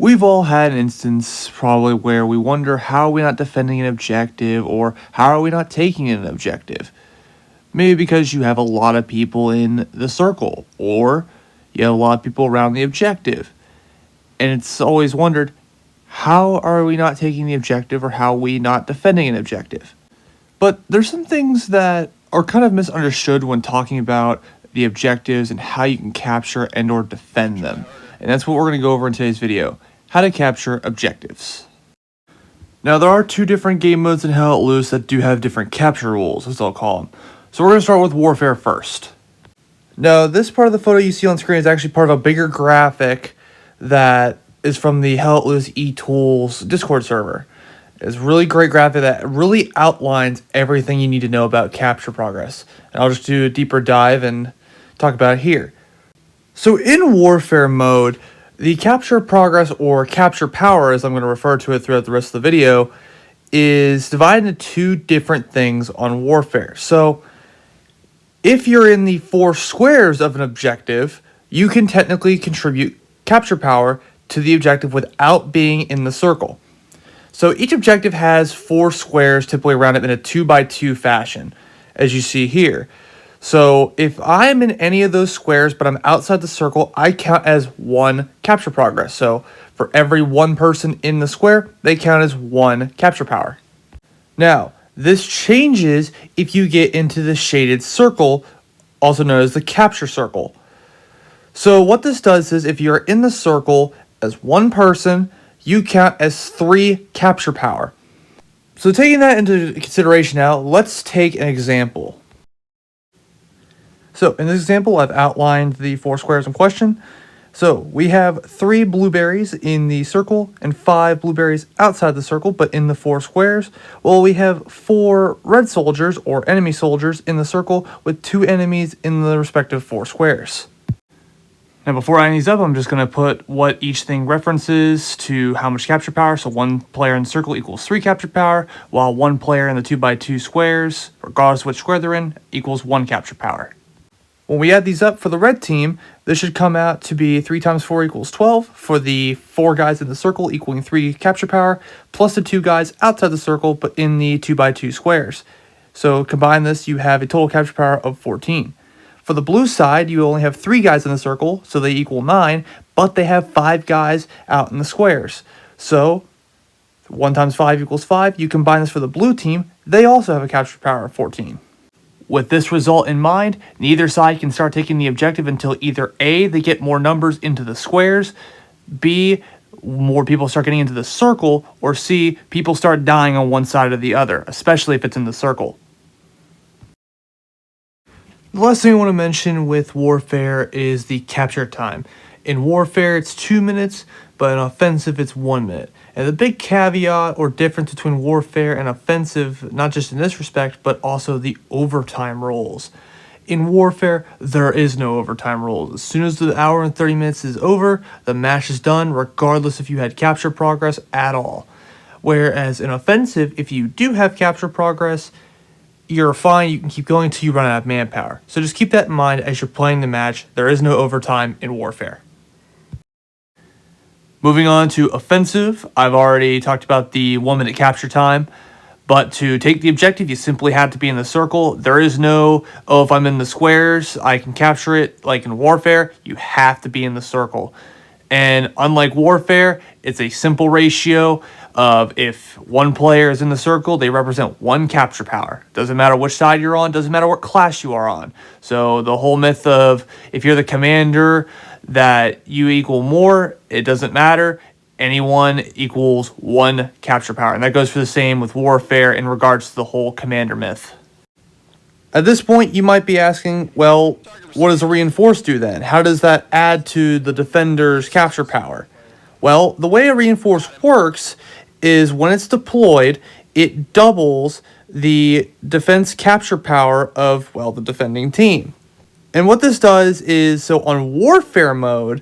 We've all had an instance probably where we wonder how are we not defending an objective or how are we not taking an objective. Maybe because you have a lot of people in the circle or you have a lot of people around the objective. And it's always wondered, how are we not taking the objective or how are we not defending an objective? But there's some things that are kind of misunderstood when talking about the objectives and how you can capture and or defend them. And that's what we're going to go over in today's video, how to capture objectives. Now there are two different game modes in Hell Let Loose that do have different capture rules, as I'll call them. So we're going to start with Warfare first. Now this part of the photo you see on screen is actually part of a bigger graphic that is from the Hell Let Loose eTools Discord server. It's a really great graphic that really outlines everything you need to know about capture progress. And I'll just do a deeper dive and talk about it here. So in Warfare mode, the capture progress or capture power, as I'm going to refer to it throughout the rest of the video, is divided into two different things on Warfare. So if you're in the 4 squares of an objective, you can technically contribute capture power to the objective without being in the circle. So each objective has 4 squares typically around it in a 2x2 fashion, as you see here. So if I'm in any of those squares but I'm outside the circle, I count as 1 capture progress. So for every 1 person in the square, they count as 1 capture power. Now, this changes if you get into the shaded circle, also known as the capture circle. So what this does is if you're in the circle as 1 person, you count as 3 capture power. So taking that into consideration now, let's take an example. So in this example, I've outlined the 4 squares in question. So we have 3 blueberries in the circle and 5 blueberries outside the circle, but in the 4 squares. Well, we have 4 red soldiers or enemy soldiers in the circle with 2 enemies in the respective 4 squares. Now before adding these up, I'm just going to put what each thing references to how much capture power. So 1 player in the circle equals 3 capture power, while 1 player in the 2x2 squares, regardless of which square they're in, equals 1 capture power. When we add these up for the red team, this should come out to be 3 times 4 equals 12 for the 4 guys in the circle equaling 3 capture power, plus the 2 guys outside the circle but in the 2x2 squares. So combine this, you have a total capture power of 14. For the blue side, you only have 3 guys in the circle, so they equal 9, but they have 5 guys out in the squares. So 1 times 5 equals 5. You combine this for the blue team, they also have a capture power of 14. With this result in mind, neither side can start taking the objective until either A, they get more numbers into the squares, B, more people start getting into the circle, or C, people start dying on one side or the other, especially if it's in the circle. The last thing I want to mention with Warfare is the capture time. In Warfare, it's 2 minutes, but in Offensive, it's 1 minute. And the big caveat or difference between Warfare and Offensive, not just in this respect, but also the overtime rules. In Warfare, there is no overtime rules. As soon as the hour and 30 minutes is over, the match is done, regardless if you had capture progress at all. Whereas in Offensive, if you do have capture progress, you're fine, you can keep going until you run out of manpower. So just keep that in mind as you're playing the match. There is no overtime in Warfare. Moving on to Offensive, I've already talked about the 1 minute capture time, but to take the objective, you simply have to be in the circle. There is no, oh, if I'm in the squares, I can capture it. Like in Warfare, you have to be in the circle. And unlike Warfare, it's a simple ratio of if 1 player is in the circle, they represent 1 capture power. Doesn't matter which side you're on, doesn't matter what class you are on. So the whole myth of if you're the commander that you equal more, it doesn't matter. Anyone equals 1 capture power. And that goes for the same with Warfare in regards to the whole commander myth. At this point, you might be asking, well, what does a reinforce do then? How does that add to the defender's capture power? Well, the way a reinforce works is when it's deployed, it doubles the defense capture power of, well, the defending team. And what this does is, so on Warfare mode,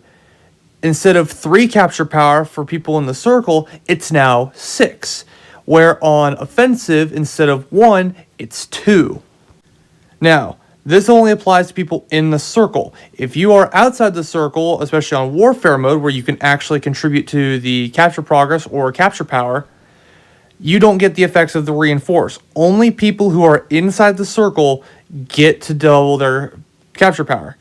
instead of 3 capture power for people in the circle, it's now 6. Where on Offensive, instead of 1, it's 2. Now, This only applies to people in the circle. If you are outside the circle, especially on warfare mode, where you can actually contribute to the capture progress or capture power, you don't get the effects of the reinforce. Only people who are inside the circle get to double their capture power.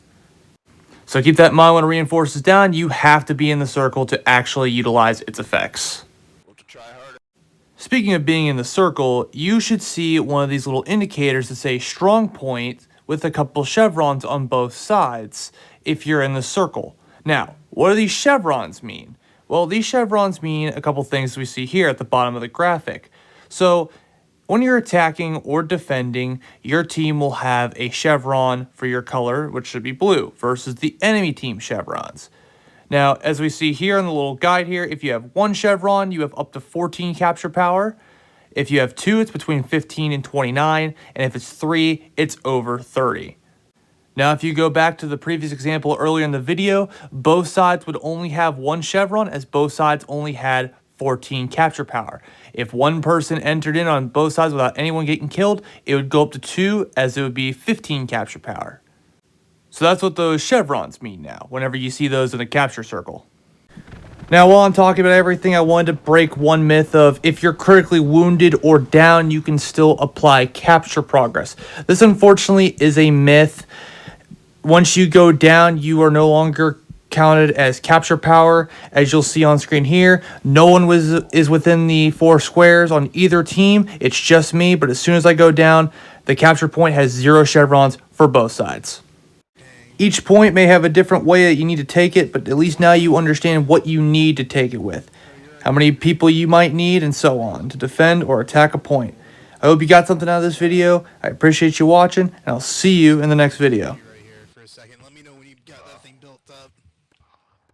So keep that in mind when reinforce is down. You have to be in the circle to actually utilize its effects. Speaking of being in the circle, you should see one of these little indicators that say strong point with a couple chevrons on both sides if you're in the circle. Now, what do these chevrons mean? Well, these chevrons mean a couple things we see here at the bottom of the graphic. So when you're attacking or defending, your team will have a chevron for your color, which should be blue, versus the enemy team chevrons. Now, as we see here in the little guide here, if you have one chevron, you have up to 14 capture power. If you have two, it's between 15 and 29. And if it's three, it's over 30. Now, if you go back to the previous example earlier in the video, both sides would only have one chevron as both sides only had 14 capture power. If one person entered in on both sides without anyone getting killed, it would go up to 2 as it would be 15 capture power. So that's what those chevrons mean now, whenever you see those in a capture circle. Now, while I'm talking about everything, I wanted to break one myth of if you're critically wounded or down, you can still apply capture progress. This, unfortunately, is a myth. Once you go down, you are no longer counted as capture power. As you'll see on screen here, no one is within the 4 squares on either team. It's just me, but as soon as I go down, the capture point has 0 chevrons for both sides. Each point may have a different way that you need to take it, but at least now you understand what you need to take it with, how many people you might need, and so on to defend or attack a point. I hope you got something out of this video. I appreciate you watching, and I'll see you in the next video. Let me know when you got that thing built up.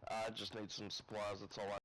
I just need some supplies, that's all I